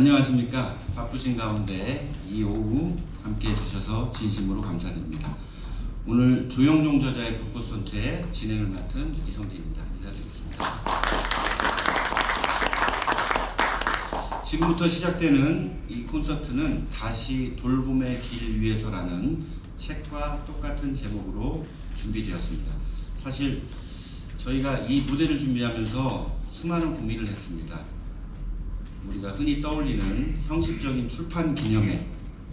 안녕하십니까. 바쁘신 가운데 이 오후 함께 해주셔서 진심으로 감사드립니다. 오늘 조영종 저자의 불꽃선투의 진행을 맡은 이성재입니다. 인사드리겠습니다. 지금부터 시작되는 이 콘서트는 다시 돌봄의 길 위에서라는 책과 똑같은 제목으로 준비되었습니다. 사실 저희가 이 무대를 준비하면서 수많은 고민을 했습니다. 우리가 흔히 떠올리는 형식적인 출판 기념회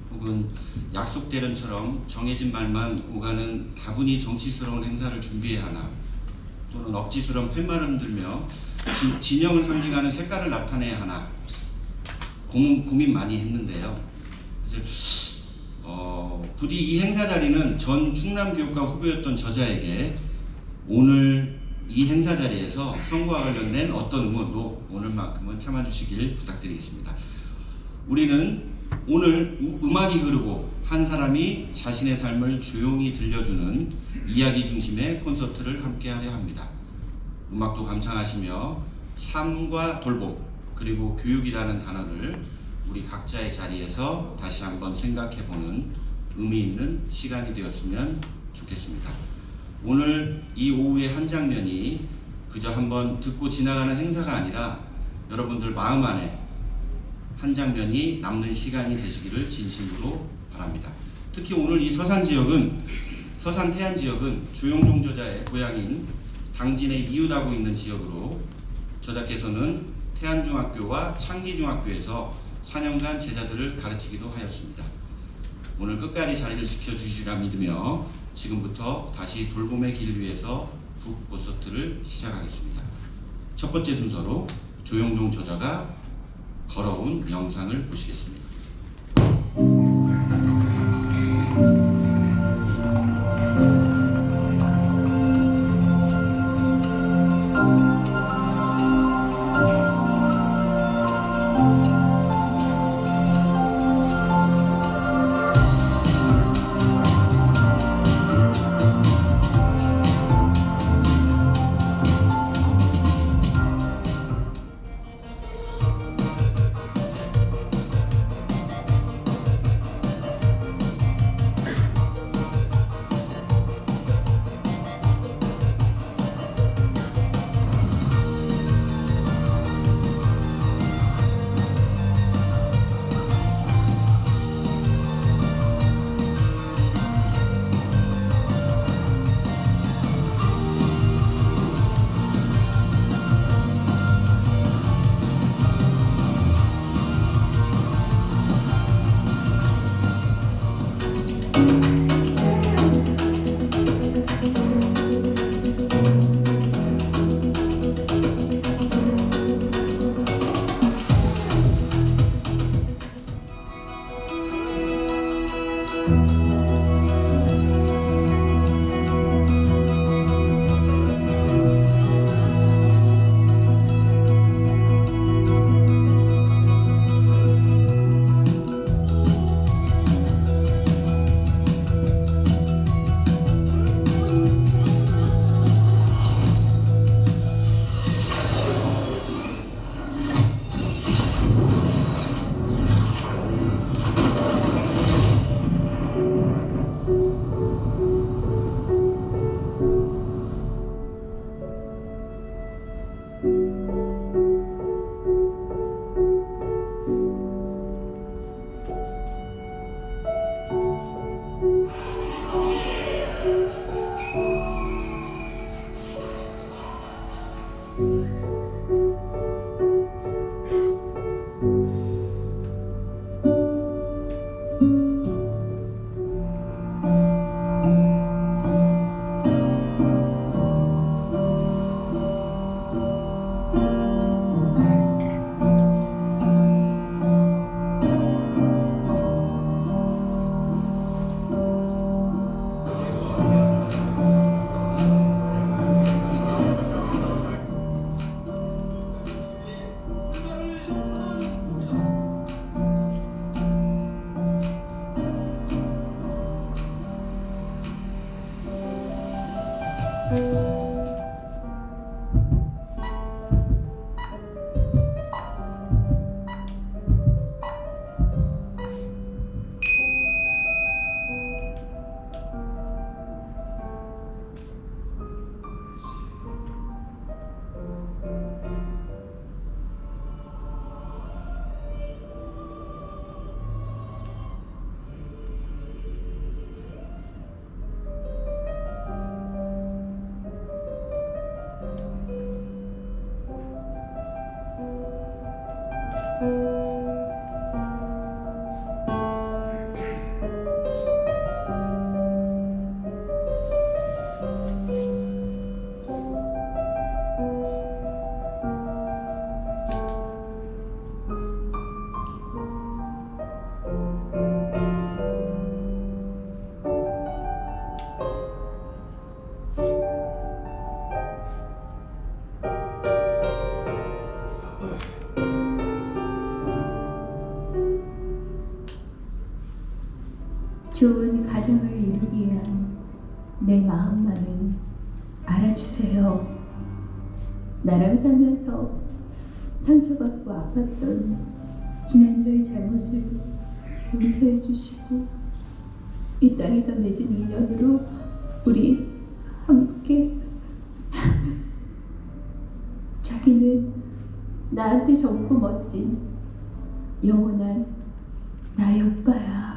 혹은 약속 대련처럼 정해진 말만 오가는 다분히 정치스러운 행사를 준비해야 하나, 또는 억지스러운 팻말을 들며 진영을 상징하는 색깔을 나타내야 하나 고민 많이 했는데요. 사실 부디 이 행사 자리는 전 충남교육과 후보였던 저자에게 오늘 이 행사 자리에서 선거와 관련된 어떤 응원도 오늘만큼은 참아주시길 부탁드리겠습니다. 우리는 오늘 음악이 흐르고 한 사람이 자신의 삶을 조용히 들려주는 이야기 중심의 콘서트를 함께 하려 합니다. 음악도 감상하시며 삶과 돌봄 그리고 교육이라는 단어를 우리 각자의 자리에서 다시 한번 생각해보는 의미 있는 시간이 되었으면 좋겠습니다. 오늘 이 오후의 한 장면이 그저 한번 듣고 지나가는 행사가 아니라 여러분들 마음 안에 한 장면이 남는 시간이 되시기를 진심으로 바랍니다. 특히 오늘 이 서산 태안 지역은 조영종 저자의 고향인 당진에 이웃하고 있는 지역으로 저자께서는 태안중학교와 창기중학교에서 4년간 제자들을 가르치기도 하였습니다. 오늘 끝까지 자리를 지켜주시리라 믿으며 지금부터 다시 돌봄의 길을 위해서 북콘서트를 시작하겠습니다. 첫 번째 순서로 조영종 저자가 걸어온 영상을 보시겠습니다. 좋은 가정을 이루기 위한 내 마음만은 알아주세요. 나랑 살면서 상처받고 아팠던 지난 저의 잘못을 용서해 주시고 이 땅에서 맺은 인연으로 우리 함께 자기는 나한테 젊고 멋진 영원한 나의 오빠야.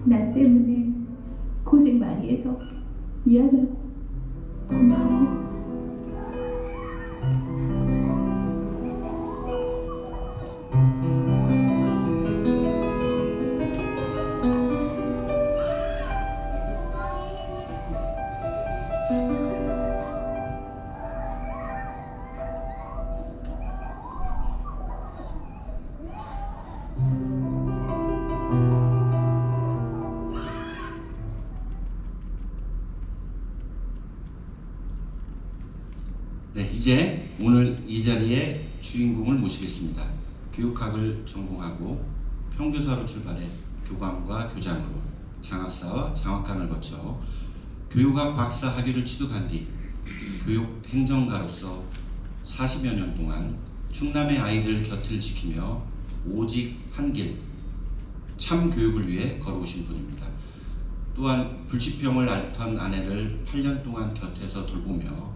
나 때문에 고생 많이 해서 미안하고 고마워. 네, 이제 오늘 이 자리에 주인공을 모시겠습니다. 교육학을 전공하고 평교사로 출발해 교감과 교장으로 장학사와 장학관을 거쳐 교육학 박사 학위를 취득한 뒤 교육 행정가로서 40여 년 동안 충남의 아이들 곁을 지키며 오직 한 길, 참 교육을 위해 걸어오신 분입니다. 또한 불치병을 앓던 아내를 8년 동안 곁에서 돌보며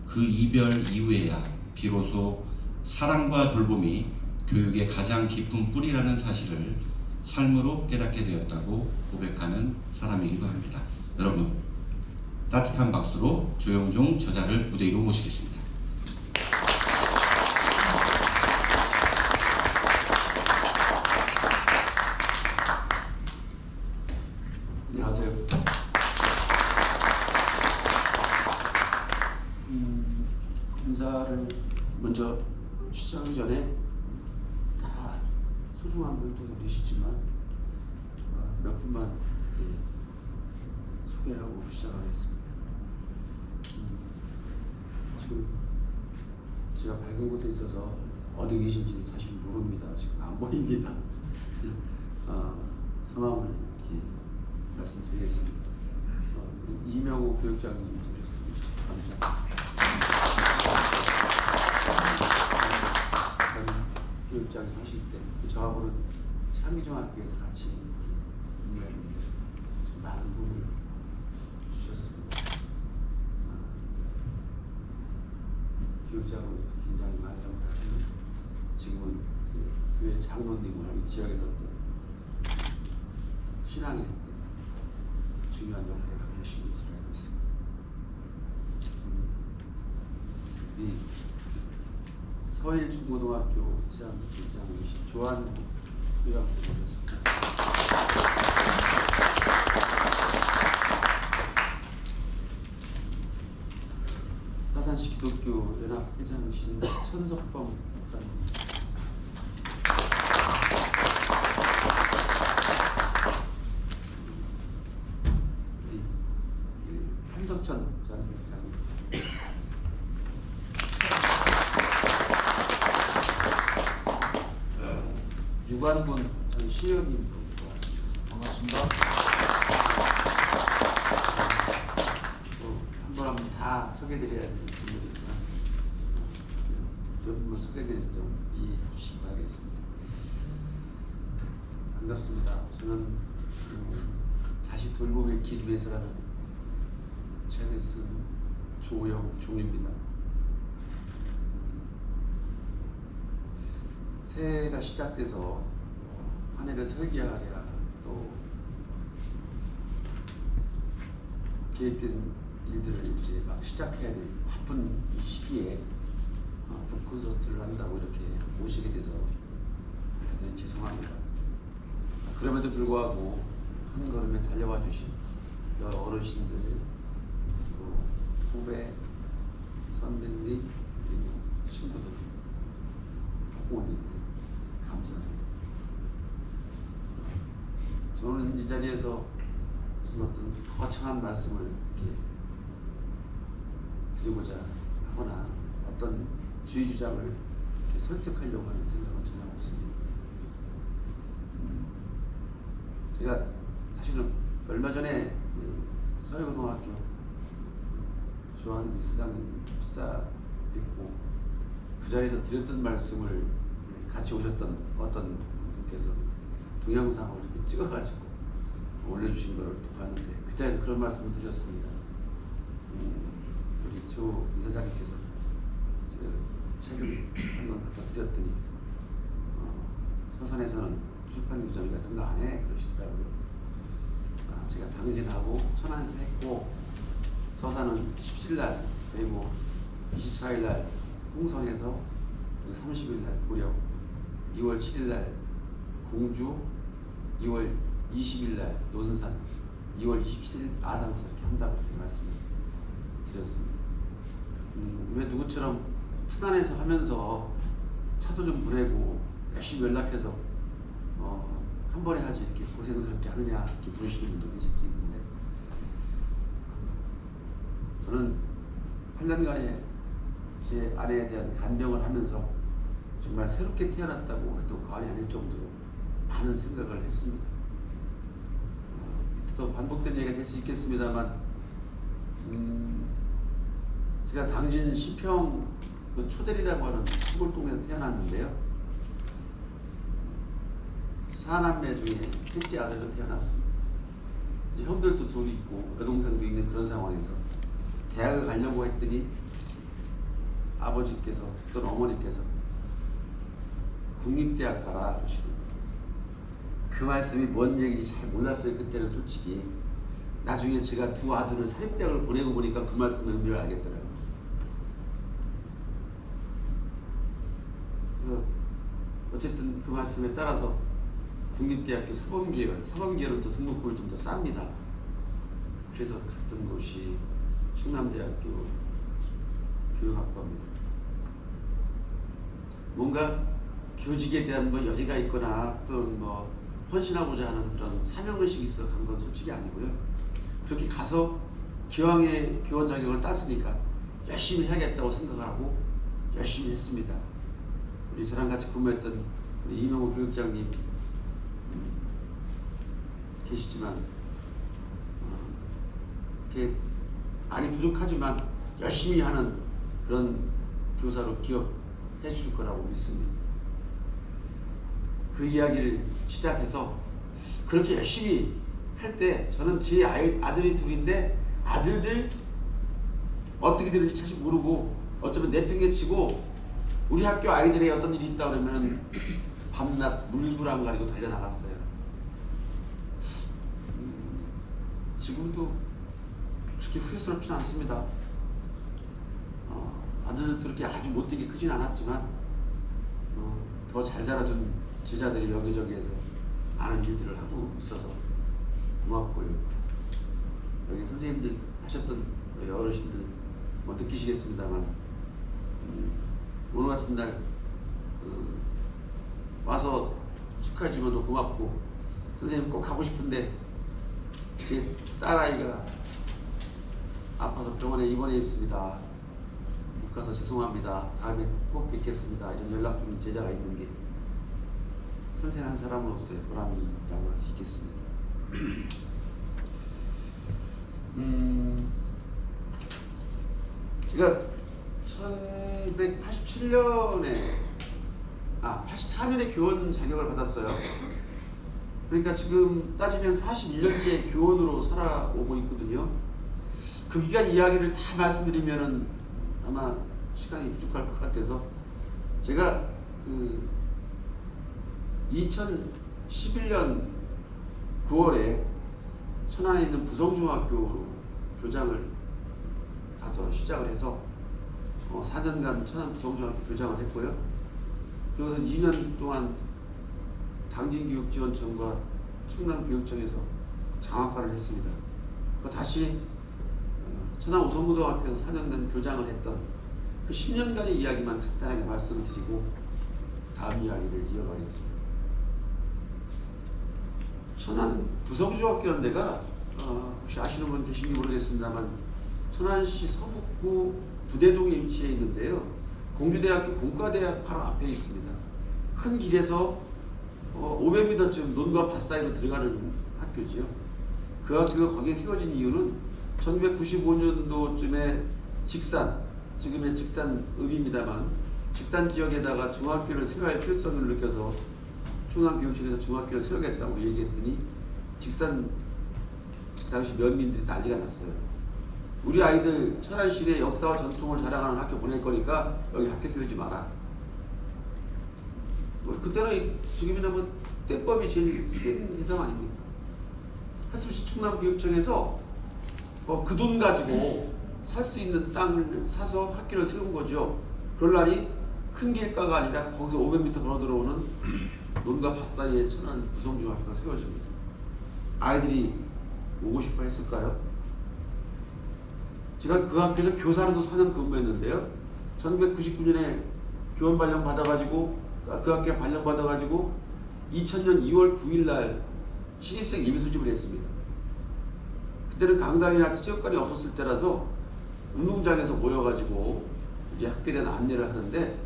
그 이별 이후에야 비로소 사랑과 돌봄이 교육의 가장 깊은 뿌리라는 사실을 삶으로 깨닫게 되었다고 고백하는 사람이기도 합니다. 여러분, 따뜻한 박수로 조영종 저자를 무대 위로 모시겠습니다. 안녕하세요. 인사를 먼저 시작하기 전에 다 소중한 분들이시지만 몇 분만 이렇게 소개하고 시작하겠습니다. 지금 제가 밝은 곳에 있어서 어디 계신지는 사실 모릅니다. 지금 안 보입니다. 성함을 이렇게 말씀드리겠습니다. 우리 이명호 교육장님 모셨습니다. 감사합니다. 교육장이 하실 때 저하고는 창의중학교에서 같이 많은 도움을 주셨습니다. 교육장으로 굉장히 많은 역할을 하시는 지금은 교회 장로님으로 이 지역에서 또 신앙의 중요한 역할을 하고 계시는 것으로 알고 있습니다. 이 서일중고등학교 시장이신 조한국 의원님 모셨습니다. 사산시 기독교 연합 회장이신 천석범 목사님. 우리 한석천 전 회장님. 유관군 전 시의원님 반갑습니다. 한 번 하면 다 소개드려야 되는 분들이지만 몇 분만 소개드리면 좀 이해해 주시기 바라겠습니다. 반갑습니다. 저는 다시 돌봄의 길 위해서라는 책을 쓴 조영종입니다. 새해가 시작돼서 한 해를 설계하랴 또 계획된 일들을 이제 막 시작해야 될 바쁜 이 시기에 북콘서트를 한다고 이렇게 모시게 돼서 대단히 죄송합니다. 그럼에도 불구하고 한 걸음에 달려와 주신 여러 어르신들, 또 후배, 선배님, 그리고 친구들, 학부모님들 감사합니다. 저는 이 자리에서 무슨 어떤 거창한 말씀을 이렇게 드리고자 하거나 어떤 주의 주장을 이렇게 설득하려고 하는 생각은 전혀 없습니다. 제가 사실은 얼마 전에 그 서해고등학교 조한 이사장님 찾아뵙고 그 자리에서 드렸던 말씀을 같이 오셨던 어떤 분께서 동영상을 이렇게 찍어가지고 올려주신 거를 또 봤는데 그 자리에서 그런 말씀을 드렸습니다. 우리 조 이사장님께서 책을 한권 갖다 드렸더니 서산에서는 출판 규정이 같은 거 안 해 그러시더라고요. 제가 당진하고 천안에서 했고 서산은 17일 그리고 24일 홍성에서 30일 무렵 2월 7일 공주 2월 20일 논산 2월 27일 아산에서 이렇게 한다고 이렇게 말씀을 드렸습니다. 왜 누구처럼 천안에서 하면서 차도 좀 보내고 열심히 연락해서 한 번에 하지 이렇게 고생스럽게 하느냐 이렇게 부르시는 분도 계실 수 있는데 저는 8년간의 제 아내에 대한 간병을 하면서 정말 새롭게 태어났다고 해도 과언이 아닐 정도로 많은 생각을 했습니다. 또 반복된 얘기가 될 수 있겠습니다만 제가 당진 시평 그 초대리라고 하는 시골 동네에서 태어났는데요. 사남매 중에 셋째 아들로 태어났습니다. 이제 형들도 둘 있고 여동생도 있는 그런 상황에서 대학을 가려고 했더니 아버지께서 또는 어머니께서 국립대학 가라 그러시는 거예요. 그 말씀이 뭔 얘기인지 잘 몰랐어요. 그때는 솔직히. 나중에 제가 두 아들을 사립대학을 보내고 보니까 그 말씀의 의미를 알겠더라고요. 그래서 어쨌든 그 말씀에 따라서 국립대학교 사범계열은 또 등록금을 좀 더 쌉니다. 그래서 갔던 곳이 충남대학교 교육학과입니다. 뭔가 교직에 대한 뭐 열의가 있거나 또는 뭐 헌신하고자 하는 그런 사명의식이 있어 간 건 솔직히 아니고요. 그렇게 가서 기왕에 교원 자격을 땄으니까 열심히 해야겠다고 생각을 하고 열심히 했습니다. 우리 저랑 같이 근무했던 우리 이명호 교육장님 계시지만 이렇게 많이 부족하지만 열심히 하는 그런 교사로 기억해 주실 거라고 믿습니다. 그 이야기를 시작해서 그렇게 열심히 할 때 저는 제 아들이 둘인데 아들들 어떻게 되는지 사실 모르고 어쩌면 내팽개치고 우리 학교 아이들의 어떤 일이 있다 그러면 밤낮 물불 안 가리고 달려나갔어요. 지금도 그렇게 후회스럽지는 않습니다. 아들도 그렇게 아주 못되게 크진 않았지만 더 잘 자라준 제자들이 여기저기에서 많은 일들을 하고 있어서 고맙고요. 여기 선생님들 하셨던 어르신들 뭐 느끼시겠습니다만 오늘 같은 날 와서 축하해주면 고맙고 선생님 꼭 가고 싶은데 제 딸아이가 아파서 병원에 입원해 있습니다. 못 가서 죄송합니다. 다음에 꼭 뵙겠습니다. 이런 연락 주는 제자가 있는 게 선생 한 사람으로서의 보람이라고 할 수 있겠습니다. 제가 84년에 교원 자격을 받았어요. 그러니까 지금 따지면 41년째 교원으로 살아오고 있거든요. 그 기간 이야기를 다 말씀드리면은 아마 시간이 부족할 것 같아서 제가 2011년 9월에 천안에 있는 부성중학교 교장을 가서 시작을 해서 4년간 천안 부성중학교 교장을 했고요. 그리고 2년 동안 당진교육지원청과 충남교육청에서 장학과를 했습니다. 다시 천안 우성고등학교에서 4년간 교장을 했던 그 10년간의 이야기만 간단하게 말씀을 드리고 다음 이야기를 이어가겠습니다. 천안 부성중학교라는 데가 혹시 아시는 분 계신지 모르겠습니다만 천안시 서북구 부대동에 위치해 있는데요. 공주대학교 공과대학 바로 앞에 있습니다. 큰 길에서 500m쯤 논과 밭 사이로 들어가는 학교지요. 그 학교가 거기에 세워진 이유는 1995년도쯤에 직산, 지금의 직산읍입니다만 직산 지역에다가 중학교를 세워야 할 필요성을 느껴서 충남교육청에서 중학교를 세우겠다고 얘기했더니 직산 당시 면민들이 난리가 났어요. 우리 아이들 천안시의 역사와 전통을 자랑하는 학교 보낼 거니까 여기 학교 세우지 마라. 뭐 그때는 지금이나 뭐 때법이 제일 센 세상 아닙니까? 하수시 충남교육청에서 그 돈 가지고 살 수 있는 땅을 사서 학교를 세운 거죠. 그러려니 큰 길가가 아니라 거기서 500m 걸어 들어오는 논과 밭 사이에 천안 부성중학교가 세워집니다. 아이들이 오고 싶어 했을까요? 제가 그 학교에서 교사로서 4년 근무했는데요. 1999년에 교원 발령 받아가지고 그 학교에 발령 받아가지고 2000년 2월 9일날 신입생 예비 소집을 했습니다. 그때는 강당이나 체육관이 없었을 때라서 운동장에서 모여가지고 이제 학교에 대한 안내를 하는데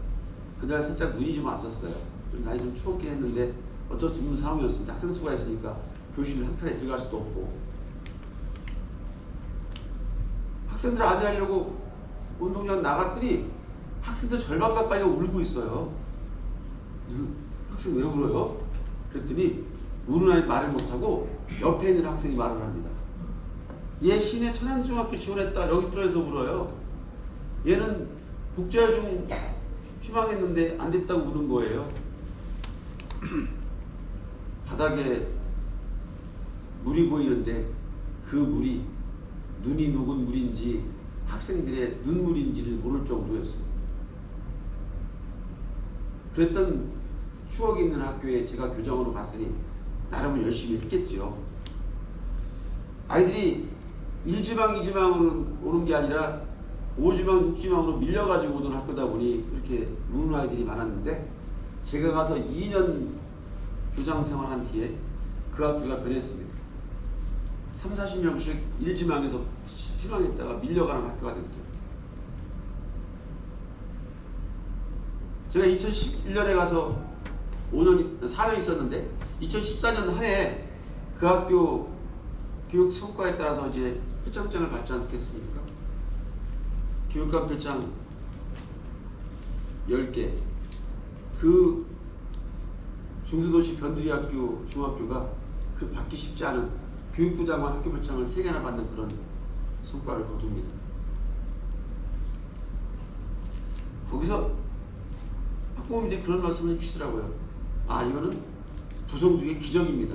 그날 살짝 눈이 좀 왔었어요. 좀 날이 좀 추웠긴 했는데 어쩔 수 없는 상황이었습니다. 학생 수가 있으니까 교실 한 칸에 들어갈 수도 없고 학생들 안내하려고 운동장 나갔더니 학생들 절반 가까이가 울고 있어요. 학생 왜 울어요? 그랬더니 우는 아이 말을 못하고 옆에 있는 학생이 말을 합니다. 얘 시내 천안중학교 지원했다 여기 들어서 울어요. 얘는 국제화중 희망했는데 안 됐다고 우는 거예요. 바닥에 물이 보이는데 그 물이 눈이 녹은 물인지 학생들의 눈물인지를 모를 정도였습니다. 그랬던 추억이 있는 학교에 제가 교장으로 갔으니 나름은 열심히 했겠죠. 아이들이 1지망, 2지망으로 오는 게 아니라 5지망, 6지망으로 밀려가지고 오는 학교다 보니 그렇게 우는 아이들이 많았는데 제가 가서 2년 교장 생활한 뒤에 그 학교가 변했습니다. 3, 40명씩 1지망에서 희망했다가 밀려가는 학교가 됐어요. 제가 2011년에 가서 4년 있었는데 2014년 한 해 그 학교 교육 성과에 따라서 이제 표창장을 받지 않겠습니까? 교육감 표창 10개. 그 중수도시 변두리 학교 중학교가 그 받기 쉽지 않은 교육부 장관 학교 표창을 3개나 받는 그런 성과를 거둡니다. 거기서 학부모님들이 그런 말씀을 해주시더라고요. 아, 이거는 부성 중의 기적입니다.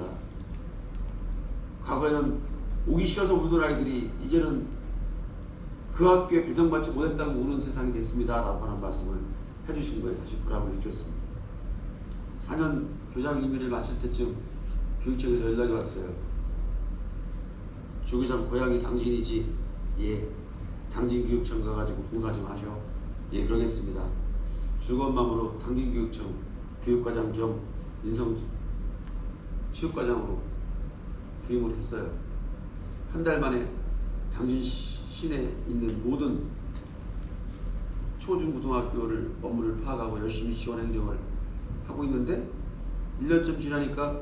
과거에는 오기 싫어서 울던 아이들이 이제는 그 학교에 배정받지 못했다고 우는 세상이 됐습니다 라고 하는 말씀을 해주신 거에 사실 보람을 느꼈습니다. 4년 교장 임기를 마칠 때쯤 교육청에서 연락이 왔어요. 조 교장 고향이 당신이지? 예. 당진교육청 가가지고 봉사 좀 하셔. 예, 그러겠습니다. 즐거운 마음으로 당진교육청 교육과장 겸 인성체육과장으로 부임을 했어요. 한 달 만에 당진 시내에 있는 모든 초중고등학교를 업무를 파악하고 열심히 지원 행정을 하고 있는데 1년쯤 지나니까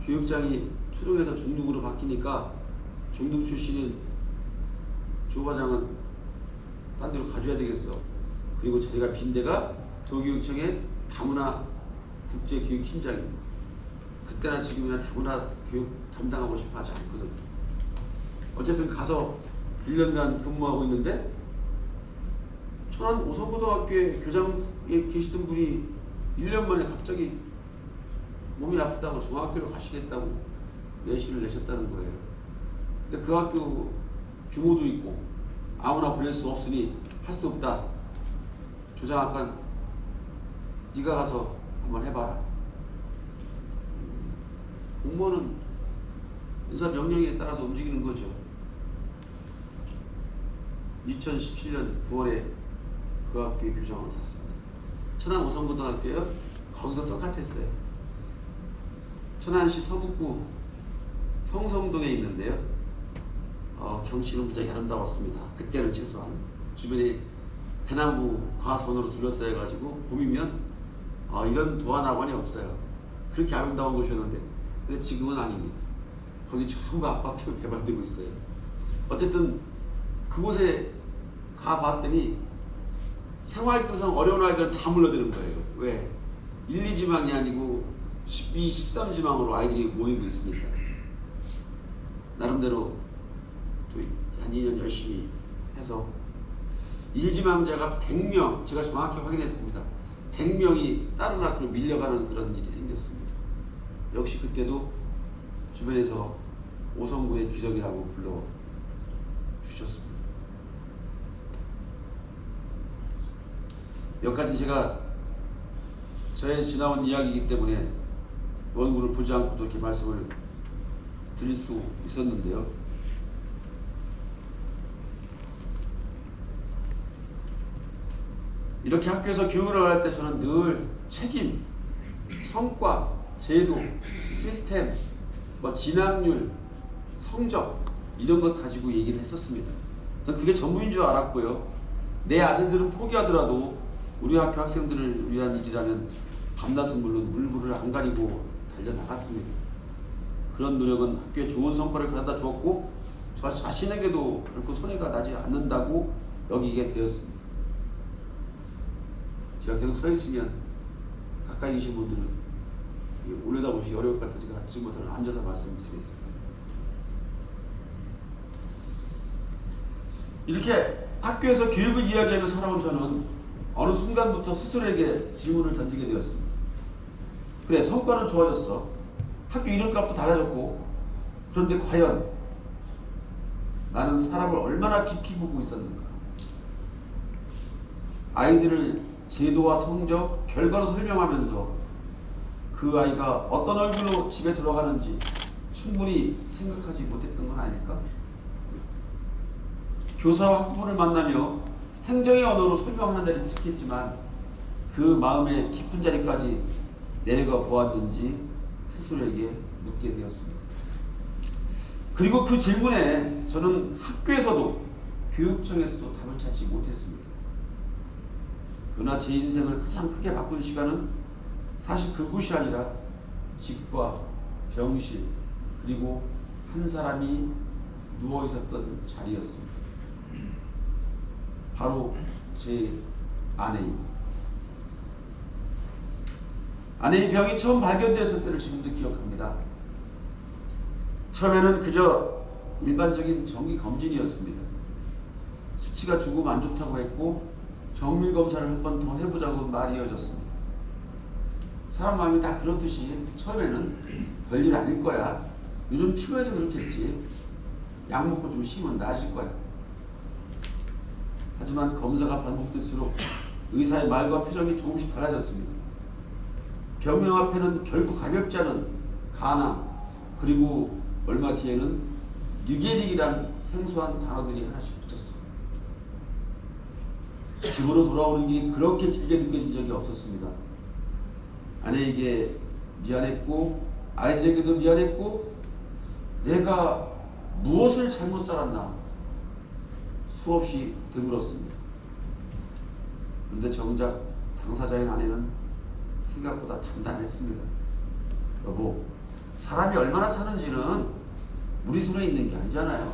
교육장이 초중에서 중등으로 바뀌니까 중등 출신인 조 과장은 딴 데로 가줘야 되겠어. 그리고 자리가 빈 데가 도교육청의 다문화 국제교육팀장입니다. 그때나 지금이나 다문화 교육 담당하고 싶어 하지 않거든요. 어쨌든 가서 1년간 근무하고 있는데 천안 오성고등학교에 교장에 계시던 분이 1년 만에 갑자기 몸이 아프다고 중학교로 가시겠다고 내신을 내셨다는 거예요. 근데 그 학교 규모도 있고 아무나 보낼 수 없으니 할 수 없다. 조장학관 네가 가서 한번 해봐라. 공무원은 인사 명령에 따라서 움직이는 거죠. 2017년 9월에 그 학교에 교장을 갔습니다. 천안 오성고등학교요. 거기도 똑같았어요. 천안시 서북구 성성동에 있는데요. 경치는 무지하게 아름다웠습니다. 그때는 최소한 주변에 배나무 과선으로 둘러싸여가지고 봄이면 이런 도안학원이 없어요. 그렇게 아름다운 곳이었는데 근데 지금은 아닙니다. 거기 전부 아파트로 개발되고 있어요. 어쨌든 그곳에 가봤더니 생활상상 어려운 아이들은 다 몰려드는 거예요. 왜? 1, 2지망이 아니고 12, 13지망으로 아이들이 모이고 있으니까. 나름대로 또 한 2년 열심히 해서 1지망자가 100명, 제가 정확히 확인했습니다. 100명이 다른 학교로 밀려가는 그런 일이 생겼습니다. 역시 그때도 주변에서 오성구의 기적이라고 불러주셨습니다. 여기까지 제가 저의 지나온 이야기이기 때문에 원고를 보지 않고도 이렇게 말씀을 드릴 수 있었는데요. 이렇게 학교에서 교육을 할 때 저는 늘 책임, 성과, 제도, 시스템, 진학률, 성적 이런 것 가지고 얘기를 했었습니다. 저는 그게 전부인 줄 알았고요. 내 아들들은 포기하더라도 우리 학교 학생들을 위한 일이라면 밤낮은 물론 물불을 안 가리고 달려나갔습니다. 그런 노력은 학교에 좋은 성과를 가져다 주었고 저 자신에게도 결코 손해가 나지 않는다고 여기게 되었습니다. 제가 계속 서 있으면 가까이 계신 분들은 올려다보시기 어려울 것 같아서 제가 지금부터는 앉아서 말씀드리겠습니다. 이렇게 학교에서 교육을 이야기하며 살아온 저는 어느 순간부터 스스로에게 질문을 던지게 되었습니다. 그래, 성과는 좋아졌어. 학교 이름값도 달라졌고, 그런데 과연 나는 사람을 얼마나 깊이 보고 있었는가? 아이들을 제도와 성적, 결과로 설명하면서 그 아이가 어떤 얼굴로 집에 들어가는지 충분히 생각하지 못했던 건 아닐까? 교사와 학부모를 만나며 행정의 언어로 설명하는 데는 익숙했지만 그 마음의 깊은 자리까지 내려가 보았는지 스스로에게 묻게 되었습니다. 그리고 그 질문에 저는 학교에서도 교육청에서도 답을 찾지 못했습니다. 그러나 제 인생을 가장 크게 바꾼 시간은 사실 그곳이 아니라 집과 병실 그리고 한 사람이 누워 있었던 자리였습니다. 바로 제 아내입니다. 아내의 병이 처음 발견되었을 때를 지금도 기억합니다. 처음에는 그저 일반적인 정기 검진이었습니다. 수치가 조금 안 좋다고 했고 정밀 검사를 한 번 더 해보자고 말이 이어졌습니다. 사람 마음이 다 그렇듯이 처음에는 별일 아닐 거야. 요즘 피곤해서 그렇겠지. 약 먹고 좀 쉬면 나아질 거야. 하지만 검사가 반복될수록 의사의 말과 표정이 조금씩 달라졌습니다. 병명 앞에는 결코 가볍지 않은 간암 그리고 얼마 뒤에는 뉴게릭이란 생소한 단어들이 하나씩 붙었어요. 집으로 돌아오는 길이 그렇게 길게 느껴진 적이 없었습니다. 아내에게 미안했고 아이들에게도 미안했고 내가 무엇을 잘못 살았나 수없이 되물었습니다. 그런데 정작 당사자인 아내는 생각보다 단단했습니다. 여보, 사람이 얼마나 사는지는 우리 손에 있는 게 아니잖아요.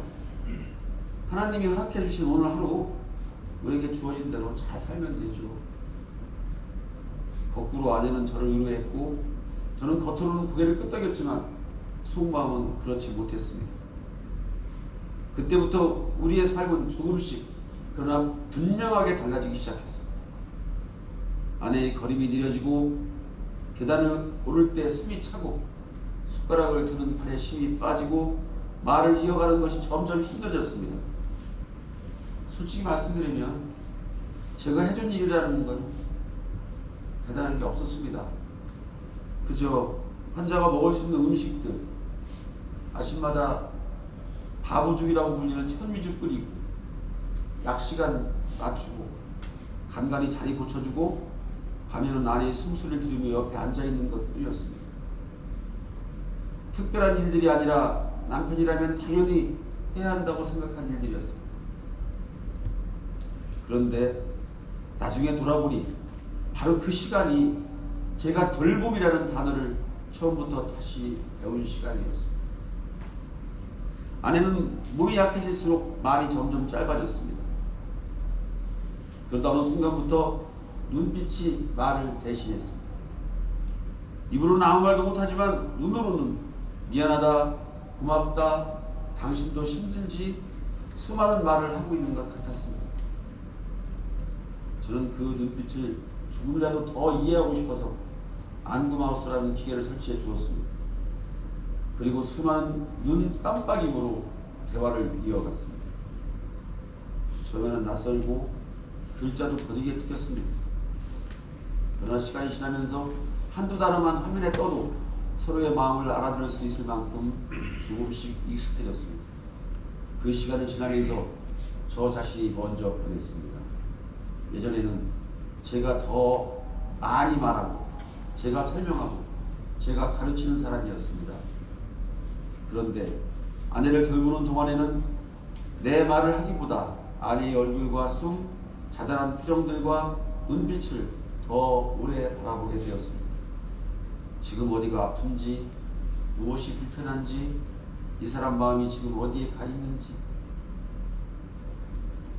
하나님이 허락해 주신 오늘 하루 우리에게 주어진 대로 잘 살면 되죠. 거꾸로 아내는 저를 위로했고 저는 겉으로는 고개를 끄덕였지만 속마음은 그렇지 못했습니다. 그때부터 우리의 삶은 조금씩 그러나 분명하게 달라지기 시작했습니다. 아내의 걸음이 느려지고 계단을 오를 때 숨이 차고 숟가락을 드는 팔에 힘이 빠지고 말을 이어가는 것이 점점 힘들어졌습니다. 솔직히 말씀드리면 제가 해준 일이라는 건 대단한 게 없었습니다. 그저 환자가 먹을 수 있는 음식들, 아침마다 바보죽이라고 불리는 현미죽 끓이고 약시간 맞추고 간간히 자리 고쳐주고 밤에는 아내의 숨소리를 들으며 옆에 앉아있는 것뿐이었습니다. 특별한 일들이 아니라 남편이라면 당연히 해야 한다고 생각한 일들이었습니다. 그런데 나중에 돌아보니 바로 그 시간이 제가 돌봄이라는 단어를 처음부터 다시 배운 시간이었습니다. 아내는 몸이 약해질수록 말이 점점 짧아졌습니다. 그러다 어느 순간부터 눈빛이 말을 대신했습니다. 입으로는 아무 말도 못하지만 눈으로는 미안하다, 고맙다, 당신도 힘들지 수많은 말을 하고 있는 것 같았습니다. 저는 그 눈빛을 조금이라도 더 이해하고 싶어서 안구마우스라는 기계를 설치해 주었습니다. 그리고 수많은 눈 깜빡임으로 대화를 이어갔습니다. 처음에는 낯설고 글자도 거리게 느꼈습니다. 그러나 시간이 지나면서 한두 단어만 화면에 떠도 서로의 마음을 알아들을 수 있을 만큼 조금씩 익숙해졌습니다. 그 시간이 지나면서 저 자신이 먼저 변했습니다. 예전에는 제가 더 많이 말하고 제가 설명하고 제가 가르치는 사람이었습니다. 그런데 아내를 돌보는 동안에는 내 말을 하기보다 아내의 얼굴과 숨, 자잘한 표정들과 눈빛을 더 오래 바라보게 되었습니다. 지금 어디가 아픈지, 무엇이 불편한지, 이 사람 마음이 지금 어디에 가 있는지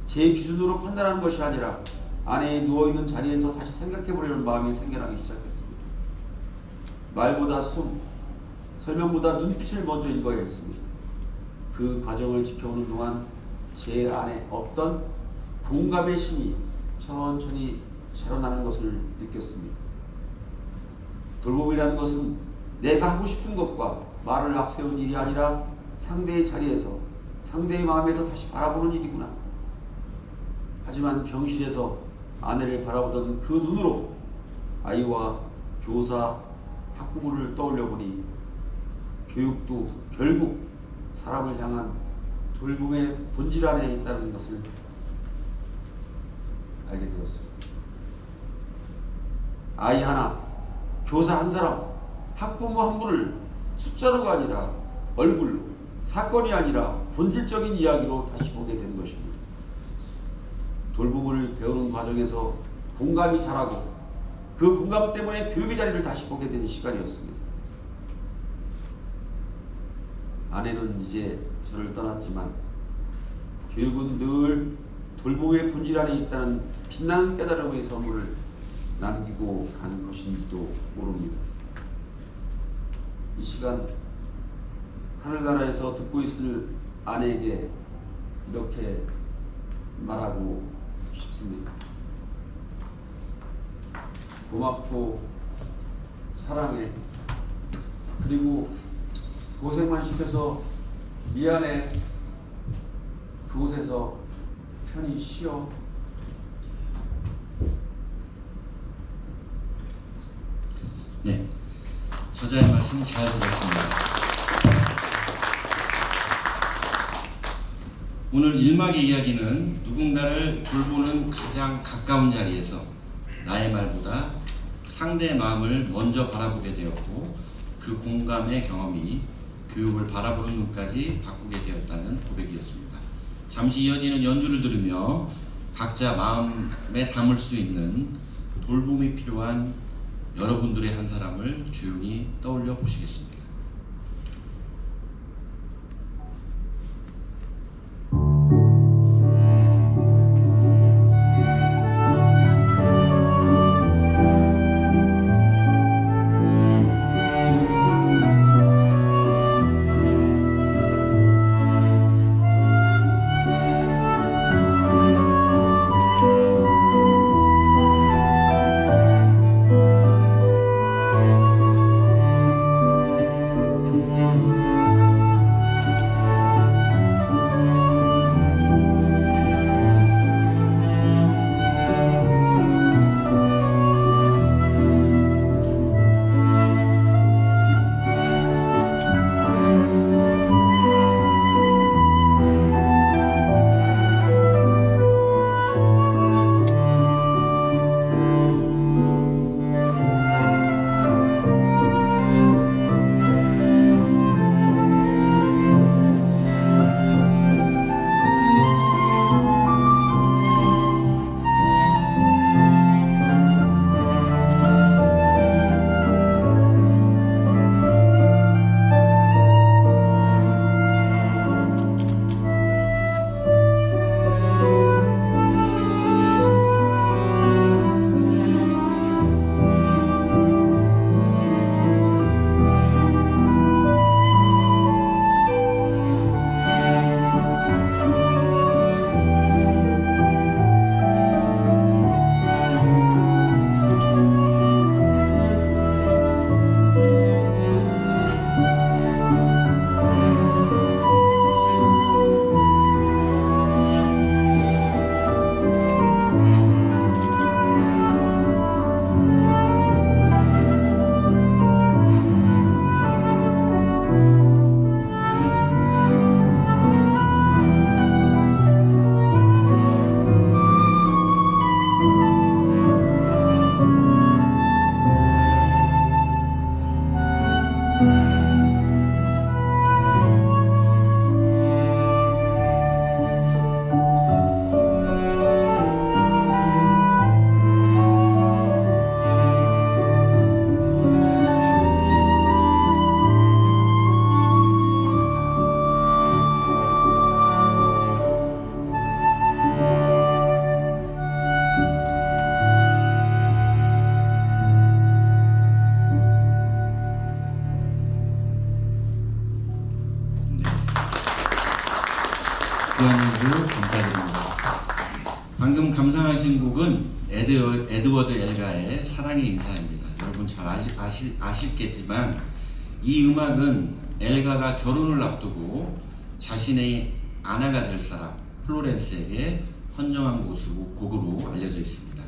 제 기준으로 판단하는 것이 아니라 아내의 누워있는 자리에서 다시 생각해보려는 마음이 생겨나기 시작했습니다. 말보다 숨, 설명보다 눈빛을 먼저 읽어야 했습니다. 그 과정을 지켜오는 동안 제 안에 없던 공감의 신이 천천히 자라나는 것을 느꼈습니다. 돌봄이라는 것은 내가 하고 싶은 것과 말을 앞세운 일이 아니라 상대의 자리에서 상대의 마음에서 다시 바라보는 일이구나. 하지만 병실에서 아내를 바라보던 그 눈으로 아이와 교사, 학부모를 떠올려 보니 교육도 결국 사람을 향한 돌봄의 본질 안에 있다는 것을 알게 되었습니다. 아이 하나, 교사 한 사람, 학부모 한 분을 숫자로가 아니라 얼굴로, 사건이 아니라 본질적인 이야기로 다시 보게 된 것입니다. 돌봄을 배우는 과정에서 공감이 자라고 그 공감 때문에 교육의 자리를 다시 보게 된 시간이었습니다. 아내는 이제 저를 떠났지만 교육은 늘 돌봄의 본질 안에 있다는 빛나는 깨달음의 선물을 남기고 간 것인지도 모릅니다. 이 시간 하늘나라에서 듣고 있을 아내에게 이렇게 말하고 싶습니다. 고맙고 사랑해. 그리고 고생만 시켜서 미안해. 그곳에서 편히 쉬어. 네, 저자의 말씀 잘 들었습니다. 오늘 1막의 이야기는 누군가를 돌보는 가장 가까운 자리에서 나의 말보다 상대의 마음을 먼저 바라보게 되었고 그 공감의 경험이 교육을 바라보는 눈까지 바꾸게 되었다는 고백이었습니다. 잠시 이어지는 연주를 들으며 각자 마음에 담을 수 있는 돌봄이 필요한 여러분들의 한 사람을 조용히 떠올려 보시겠습니다. 곡은 에드워드 엘가의 사랑의 인사입니다. 여러분 잘 아시겠지만 이 음악은 엘가가 결혼을 앞두고 자신의 아내가 될 사람 플로렌스에게 헌정한 곡으로 알려져 있습니다.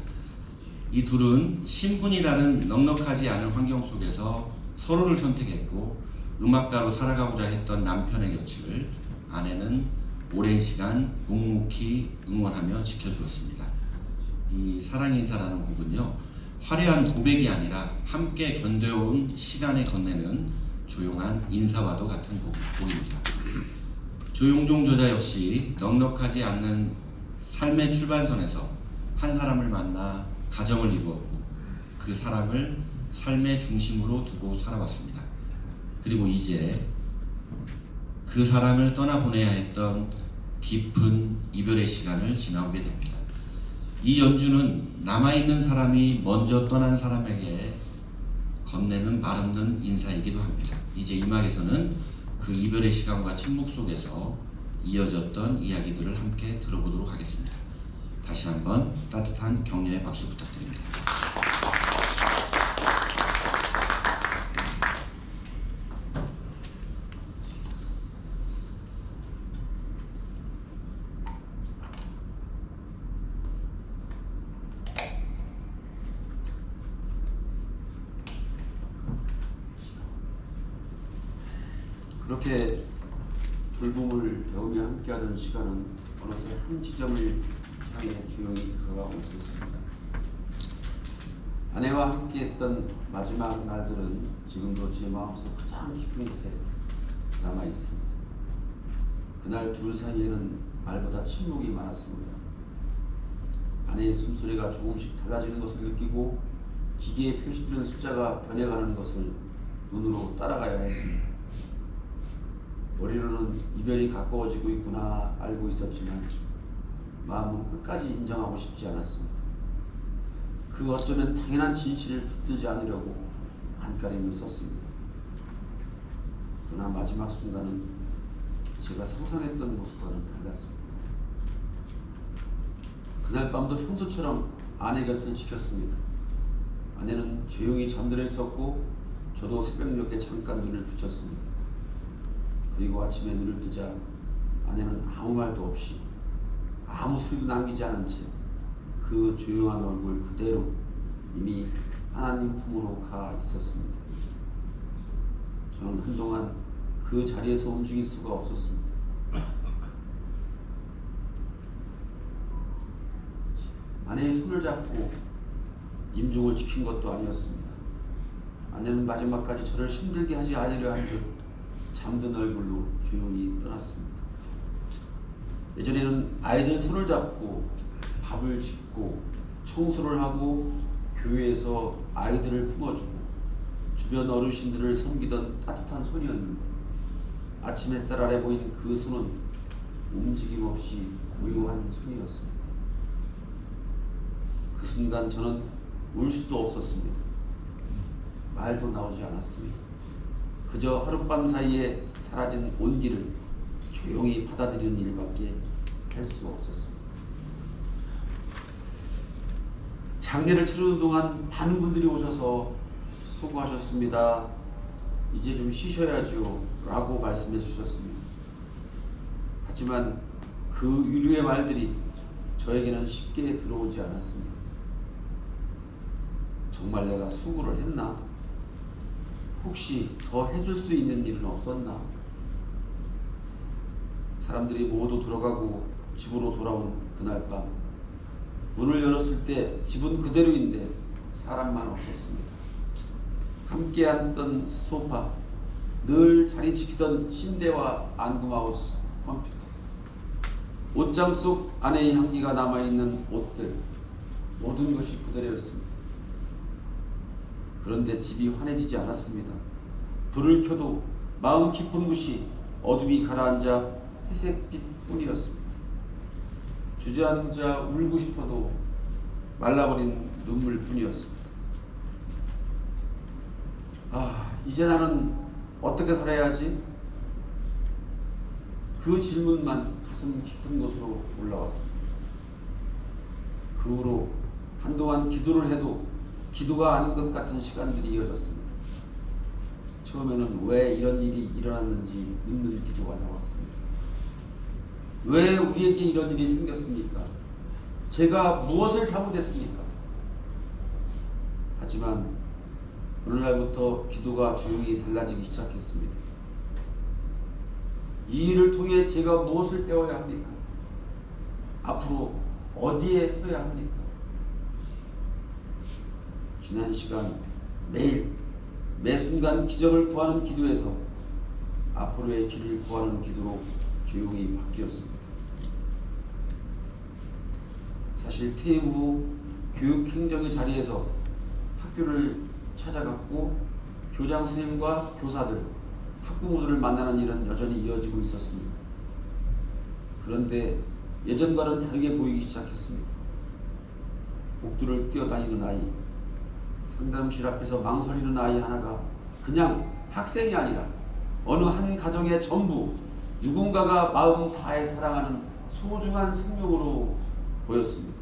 이 둘은 신분이 다른 넉넉하지 않은 환경 속에서 서로를 선택했고 음악가로 살아가고자 했던 남편의 곁을 아내는 오랜 시간 묵묵히 응원하며 지켜주었습니다. 이 사랑의 인사라는 곡은요, 화려한 고백이 아니라 함께 견뎌온 시간에 건네는 조용한 인사와도 같은 곡입니다. 조용종 저자 역시 넉넉하지 않는 삶의 출발선에서 한 사람을 만나 가정을 이루었고 그 사랑을 삶의 중심으로 두고 살아왔습니다. 그리고 이제 그 사랑을 떠나보내야 했던 깊은 이별의 시간을 지나오게 됩니다. 이 연주는 남아있는 사람이 먼저 떠난 사람에게 건네는 말없는 인사이기도 합니다. 이제 이 막에서는 그 이별의 시간과 침묵 속에서 이어졌던 이야기들을 함께 들어보도록 하겠습니다. 다시 한번 따뜻한 격려의 박수 부탁드립니다. 그렇게 돌봄을 배우며 함께하던 시간은 어느새 한 지점을 향해 조용히 다가가고 있었습니다. 아내와 함께했던 마지막 날들은 지금도 제 마음속 가장 깊은 곳에 남아 있습니다. 그날 둘 사이에는 말보다 침묵이 많았습니다. 아내의 숨소리가 조금씩 잦아지는 것을 느끼고 기계에 표시되는 숫자가 변해가는 것을 눈으로 따라가야 했습니다. 머리로는 이별이 가까워지고 있구나 알고 있었지만 마음은 끝까지 인정하고 싶지 않았습니다. 그 어쩌면 당연한 진실을 붙들지 않으려고 안간힘을 썼습니다. 그러나 마지막 순간은 제가 상상했던 모습과는 달랐습니다. 그날 밤도 평소처럼 아내 곁을 지켰습니다. 아내는 조용히 잠들어 있었고 저도 새벽녘에 잠깐 눈을 붙였습니다. 그리고 아침에 눈을 뜨자 아내는 아무 말도 없이 아무 소리도 남기지 않은 채 그 조용한 얼굴 그대로 이미 하나님 품으로 가 있었습니다. 저는 한동안 그 자리에서 움직일 수가 없었습니다. 아내의 손을 잡고 임종을 지킨 것도 아니었습니다. 아내는 마지막까지 저를 힘들게 하지 않으려 한 듯 잠든 얼굴로 조용히 떠났습니다. 예전에는 아이들 손을 잡고 밥을 짓고 청소를 하고 교회에서 아이들을 품어주고 주변 어르신들을 섬기던 따뜻한 손이었는데 아침 햇살 아래 보이는 그 손은 움직임 없이 고요한 손이었습니다. 그 순간 저는 울 수도 없었습니다. 말도 나오지 않았습니다. 그저 하룻밤 사이에 사라진 온기를 조용히 받아들이는 일밖에 할 수 없었습니다. 장례를 치르는 동안 많은 분들이 오셔서 수고하셨습니다. 이제 좀 쉬셔야죠 라고 말씀해 주셨습니다. 하지만 그 위로의 말들이 저에게는 쉽게 들어오지 않았습니다. 정말 내가 수고를 했나? 혹시 더 해줄 수 있는 일은 없었나? 사람들이 모두 들어가고 집으로 돌아온 그날 밤 문을 열었을 때 집은 그대로인데 사람만 없었습니다. 함께 앉던 소파, 늘 자리 지키던 침대와 안구마우스, 컴퓨터, 옷장 속 아내의 향기가 남아있는 옷들, 모든 것이 그대로였습니다. 그런데 집이 환해지지 않았습니다. 불을 켜도 마음 깊은 곳이 어둠이 가라앉아 회색빛 뿐이었습니다. 주저앉아 울고 싶어도 말라버린 눈물뿐이었습니다. 이제 나는 어떻게 살아야 하지? 그 질문만 가슴 깊은 곳으로 올라왔습니다. 그 후로 한동안 기도를 해도 기도가 아닌 것 같은 시간들이 이어졌습니다. 처음에는 왜 이런 일이 일어났는지 묻는 기도가 나왔습니다. 왜 우리에게 이런 일이 생겼습니까? 제가 무엇을 잘못했습니까? 하지만 어느 날부터 기도가 조용히 달라지기 시작했습니다. 이 일을 통해 제가 무엇을 배워야 합니까? 앞으로 어디에 서야 합니까? 지난 시간 매일 매 순간 기적을 구하는 기도에서 앞으로의 길을 구하는 기도로 조용히 바뀌었습니다. 사실 퇴임 후 교육행정의 자리에서 학교를 찾아갔고 교장 선생님과 교사들, 학부모들을 만나는 일은 여전히 이어지고 있었습니다. 그런데 예전과는 다르게 보이기 시작했습니다. 복도를 뛰어다니는 아이, 상담실 앞에서 망설이는 아이 하나가 그냥 학생이 아니라 어느 한 가정의 전부, 누군가가 마음 다해 사랑하는 소중한 생명으로 보였습니다.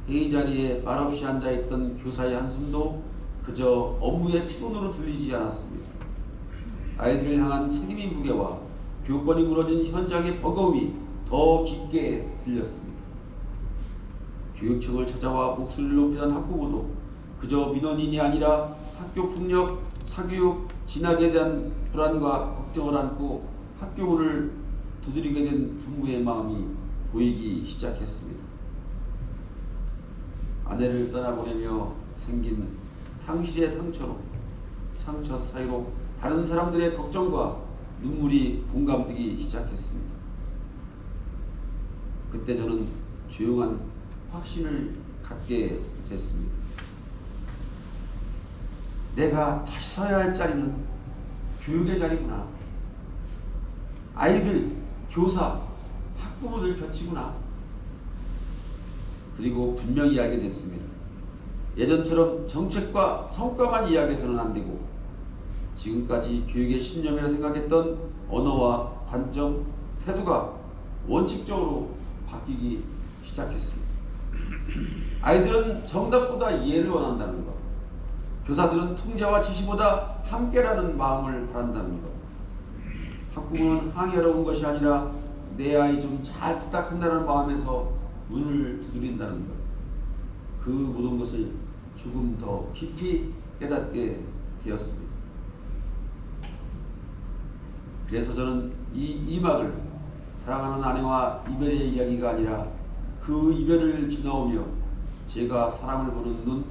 회의 자리에 말없이 앉아있던 교사의 한숨도 그저 업무의 피곤으로 들리지 않았습니다. 아이들을 향한 책임의 무게와 교권이 무너진 현장의 버거움이 더 깊게 들렸습니다. 교육청을 찾아와 목소리를 높이던 학부모도 그저 민원인이 아니라 학교폭력, 사교육, 진학에 대한 불안과 걱정을 안고 학교 문을 두드리게 된 부모의 마음이 보이기 시작했습니다. 아내를 떠나보내며 생긴 상실의 상처로, 상처 사이로 다른 사람들의 걱정과 눈물이 공감되기 시작했습니다. 그때 저는 조용한 확신을 갖게 됐습니다. 내가 다시 서야 할 자리는 교육의 자리구나. 아이들, 교사, 학부모들 곁이구나. 그리고 분명히 알게 됐습니다. 예전처럼 정책과 성과만 이야기해서는 안 되고 지금까지 교육의 신념이라 생각했던 언어와 관점, 태도가 원칙적으로 바뀌기 시작했습니다. 아이들은 정답보다 이해를 원한다는 것, 교사들은 통제와 지시보다 함께라는 마음을 바란다는 것, 학부모는 항의하러 온 것이 아니라 내 아이 좀 잘 부탁한다는 마음에서 문을 두드린다는 것, 그 모든 것을 조금 더 깊이 깨닫게 되었습니다. 그래서 저는 이 이막을 사랑하는 아내와 이별의 이야기가 아니라 그 이별을 지나오며 제가 사람을 보는 눈,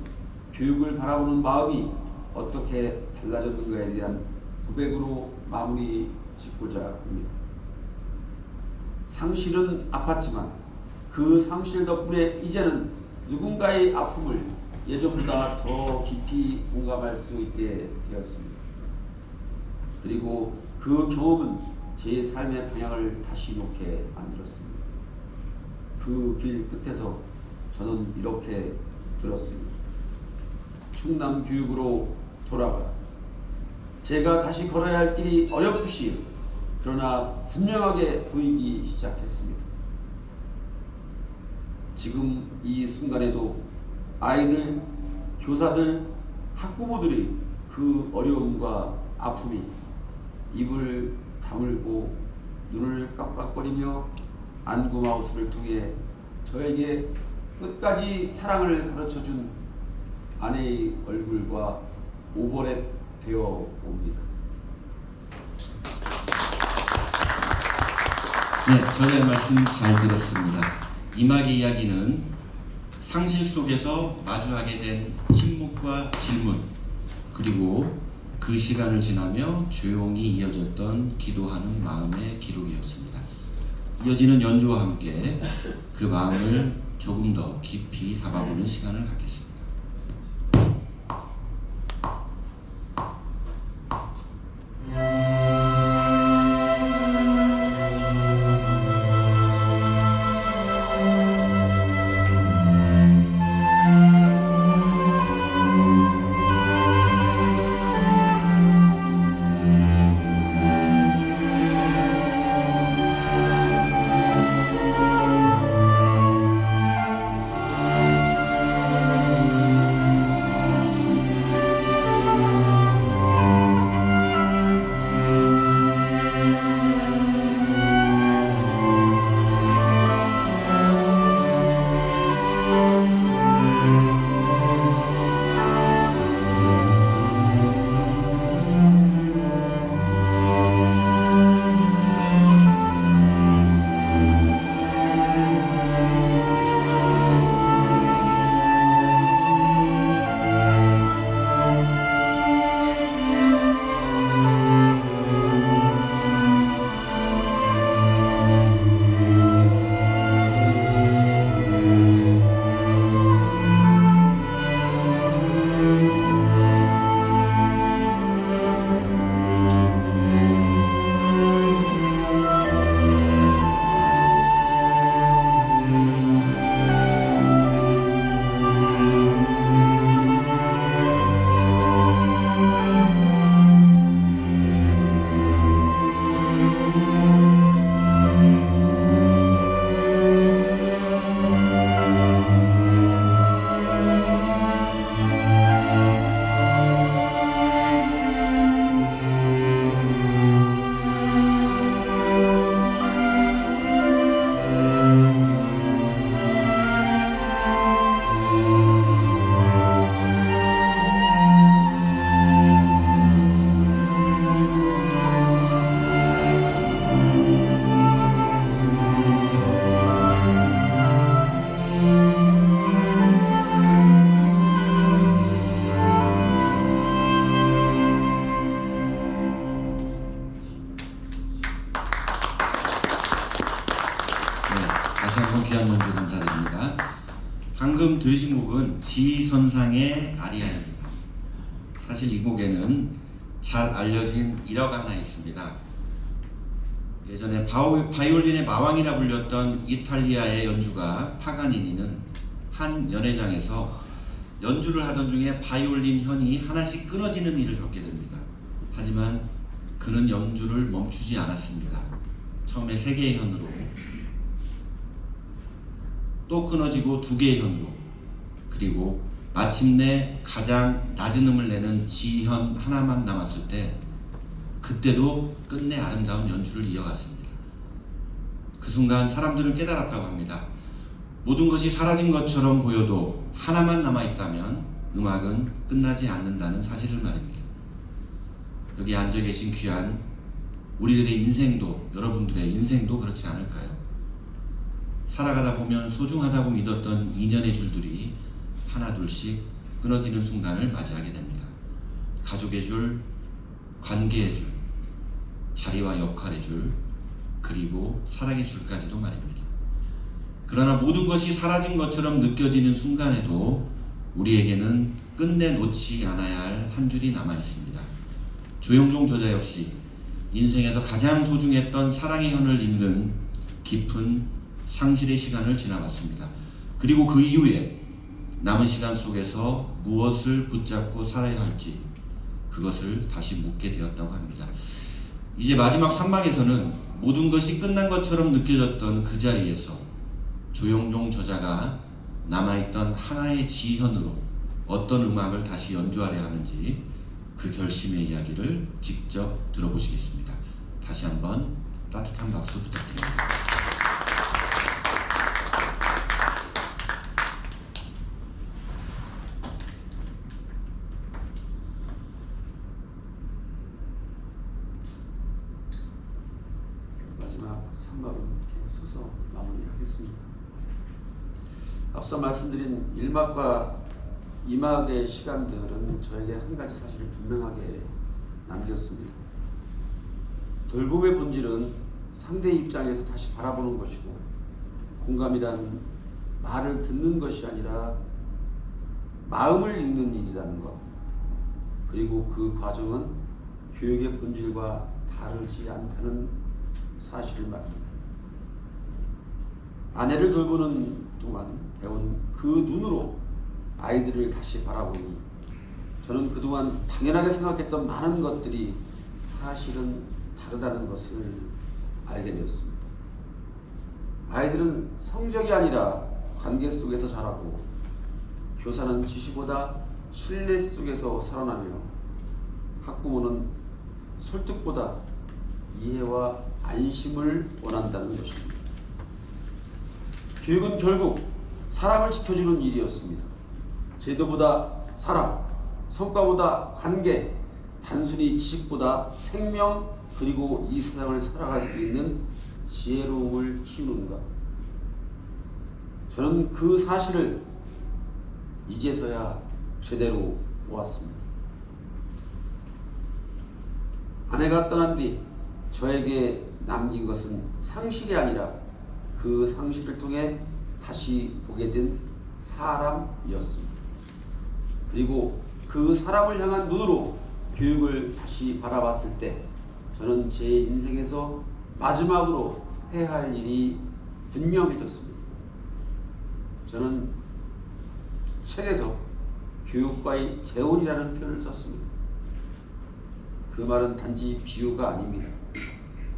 교육을 바라보는 마음이 어떻게 달라졌는가에 대한 고백으로 마무리 짓고자 합니다. 상실은 아팠지만 그 상실 덕분에 이제는 누군가의 아픔을 예전보다 더 깊이 공감할 수 있게 되었습니다. 그리고 그 경험은 제 삶의 방향을 다시 놓게 만들었습니다. 그 길 끝에서 저는 이렇게 들었습니다. 충남 교육으로 돌아가라. 제가 다시 걸어야 할 길이 어렵듯이 그러나 분명하게 보이기 시작했습니다. 지금 이 순간에도 아이들, 교사들, 학부모들이 그 어려움과 아픔이 입을 다물고 눈을 깜빡거리며 안구마우스를 통해 저에게 끝까지 사랑을 가르쳐준 아내의 얼굴과 오버랩 되어 옵니다. 네, 전의 말씀 잘 들었습니다. 이막의 이야기는 상실 속에서 마주하게 된 침묵과 질문, 그리고 그 시간을 지나며 조용히 이어졌던 기도하는 마음의 기록이었습니다. 이어지는 연주와 함께 그 마음을 조금 더 깊이 담아보는 시간을 갖겠습니다. 방금 들으신 곡은 지선상의 아리아입니다. 사실 이 곡에는 잘 알려진 일화가 하나 있습니다. 예전에 바이올린의 마왕이라 불렸던 이탈리아의 연주가 파가니니는 한 연회장에서 연주를 하던 중에 바이올린 현이 하나씩 끊어지는 일을 겪게 됩니다. 하지만 그는 연주를 멈추지 않았습니다. 처음에 3개의 현으로, 또 끊어지고 2개의 현으로, 그리고 마침내 가장 낮은 음을 내는 G현 하나만 남았을 때 그때도 끝내 아름다운 연주를 이어갔습니다. 그 순간 사람들은 깨달았다고 합니다. 모든 것이 사라진 것처럼 보여도 하나만 남아있다면 음악은 끝나지 않는다는 사실을 말입니다. 여기 앉아 계신 귀한 우리들의 인생도, 여러분들의 인생도 그렇지 않을까요? 살아가다 보면 소중하다고 믿었던 인연의 줄들이 하나둘씩 끊어지는 순간을 맞이하게 됩니다. 가족의 줄, 관계의 줄, 자리와 역할의 줄, 그리고 사랑의 줄까지도 말입니다. 그러나 모든 것이 사라진 것처럼 느껴지는 순간에도 우리에게는 끝내 놓지 않아야 할 한 줄이 남아 있습니다. 조영종 저자 역시 인생에서 가장 소중했던 사랑의 현을 잇는 깊은 상실의 시간을 지나봤습니다. 그리고 그 이후에 남은 시간 속에서 무엇을 붙잡고 살아야 할지 그것을 다시 묻게 되었다고 합니다. 이제 마지막 3막에서는 모든 것이 끝난 것처럼 느껴졌던 그 자리에서 조영종 저자가 남아있던 하나의 지현으로 어떤 음악을 다시 연주하려 하는지 그 결심의 이야기를 직접 들어보시겠습니다. 다시 한번 따뜻한 박수 부탁드립니다. 마지막 3막은 이렇게 서서 마무리하겠습니다. 앞서 말씀드린 1막과 2막의 시간들은 저에게 한 가지 사실을 분명하게 남겼습니다. 돌봄의 본질은 상대 입장에서 다시 바라보는 것이고, 공감이란 말을 듣는 것이 아니라 마음을 읽는 일이라는 것, 그리고 그 과정은 교육의 본질과 다르지 않다는 사실을 말합니다. 아내를 돌보는 동안 배운 그 눈으로 아이들을 다시 바라보니 저는 그동안 당연하게 생각했던 많은 것들이 사실은 다르다는 것을 알게 되었습니다. 아이들은 성적이 아니라 관계 속에서 자라고, 교사는 지시보다 신뢰 속에서 살아나며, 학부모는 설득보다 이해와 안심을 원한다는 것입니다. 교육은 결국 사람을 지켜주는 일이었습니다. 제도보다 사람, 성과보다 관계, 단순히 지식보다 생명, 그리고 이 세상을 살아갈 수 있는 지혜로움을 키우는 것. 저는 그 사실을 이제서야 제대로 보았습니다. 아내가 떠난 뒤 저에게 남긴 것은 상실이 아니라 그 상실을 통해 다시 보게 된 사람이었습니다. 그리고 그 사람을 향한 눈으로 교육을 다시 바라봤을 때 저는 제 인생에서 마지막으로 해야 할 일이 분명해졌습니다. 저는 책에서 교육과의 재혼이라는 표현을 썼습니다. 그 말은 단지 비유가 아닙니다.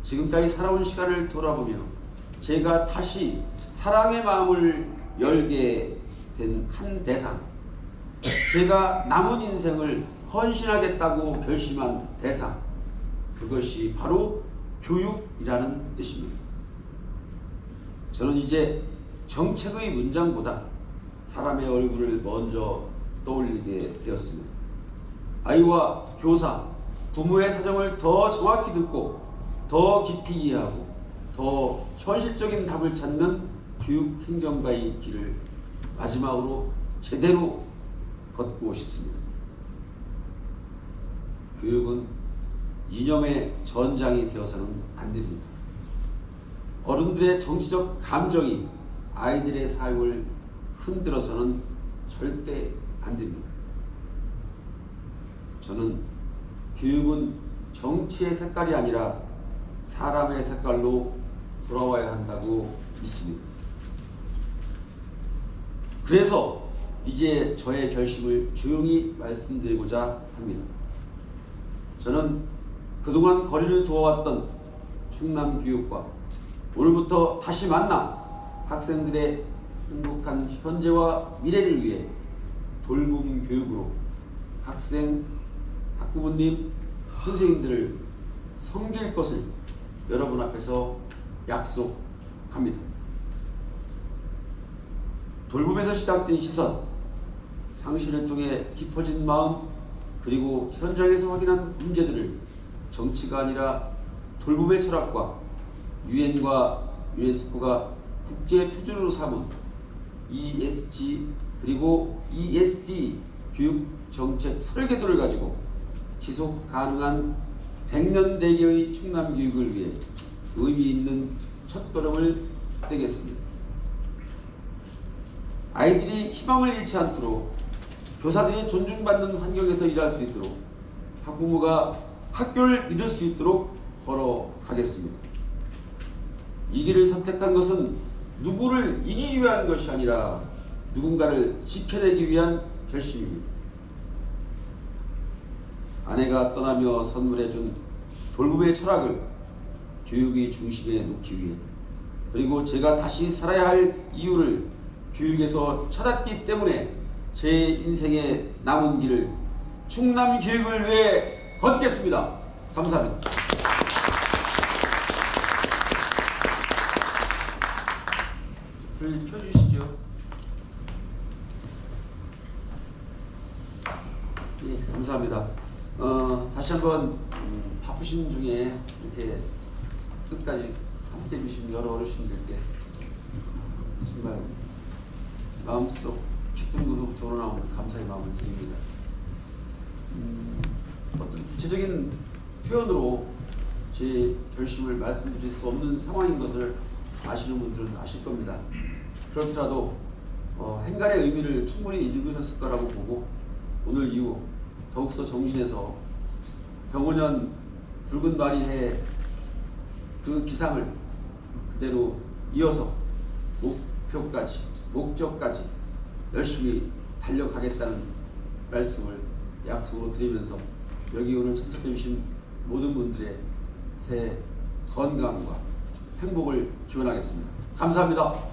지금까지 살아온 시간을 돌아보며 제가 다시 사랑의 마음을 열게 된 한 대상, 제가 남은 인생을 헌신하겠다고 결심한 대상, 그것이 바로 교육이라는 뜻입니다. 저는 이제 정책의 문장보다 사람의 얼굴을 먼저 떠올리게 되었습니다. 아이와 교사, 부모의 사정을 더 정확히 듣고 더 깊이 이해하고 더 현실적인 답을 찾는 교육 행정가의 길을 마지막으로 제대로 걷고 싶습니다. 교육은 이념의 전장이 되어서는 안 됩니다. 어른들의 정치적 감정이 아이들의 삶을 흔들어서는 절대 안 됩니다. 저는 교육은 정치의 색깔이 아니라 사람의 색깔로 돌아와야 한다고 믿습니다. 그래서 이제 저의 결심을 조용히 말씀드리고자 합니다. 저는 그동안 거리를 두어왔던 충남교육과 오늘부터 다시 만나 학생들의 행복한 현재와 미래를 위해 돌봄 교육으로 학생, 학부모님, 선생님들을 섬길 것을 여러분 앞에서 약속합니다. 돌봄에서 시작된 시선, 상실을 통해 깊어진 마음, 그리고 현장에서 확인한 문제들을 정치가 아니라 돌봄의 철학과 유엔과 유네스코가 국제 표준으로 삼은 ESG 그리고 ESD 교육 정책 설계도를 가지고 지속 가능한 100년 대계의 충남 교육을 위해 의미 있는 첫걸음을 떼겠습니다. 아이들이 희망을 잃지 않도록, 교사들이 존중받는 환경에서 일할 수 있도록, 학부모가 학교를 믿을 수 있도록 걸어가겠습니다. 이 길을 선택한 것은 누구를 이기기 위한 것이 아니라 누군가를 지켜내기 위한 결심입니다. 아내가 떠나며 선물해준 돌봄의 철학을 교육의 중심에 놓기 위해, 그리고 제가 다시 살아야 할 이유를 교육에서 찾았기 때문에 제 인생의 남은 길을 충남 교육을 위해 걷겠습니다. 감사합니다. 불 켜주시죠. 예, 감사합니다. 다시 한번 바쁘신 중에 이렇게 끝까지 함께 해주신 여러 어르신들께 정말 마음속 깊은 곳으로부터 우러나오는 감사의 마음을 드립니다. 어떤 구체적인 표현으로 제 결심을 말씀드릴 수 없는 상황인 것을 아시는 분들은 아실 겁니다. 그렇더라도 행간의 의미를 충분히 읽으셨을 거라고 보고, 오늘 이후 더욱더 정진해서 병원연 붉은 마리해 그 기상을 그대로 이어서 목적까지 열심히 달려가겠다는 말씀을 약속으로 드리면서, 여기 오늘 참석해 주신 모든 분들의 새 건강과 행복을 기원하겠습니다. 감사합니다.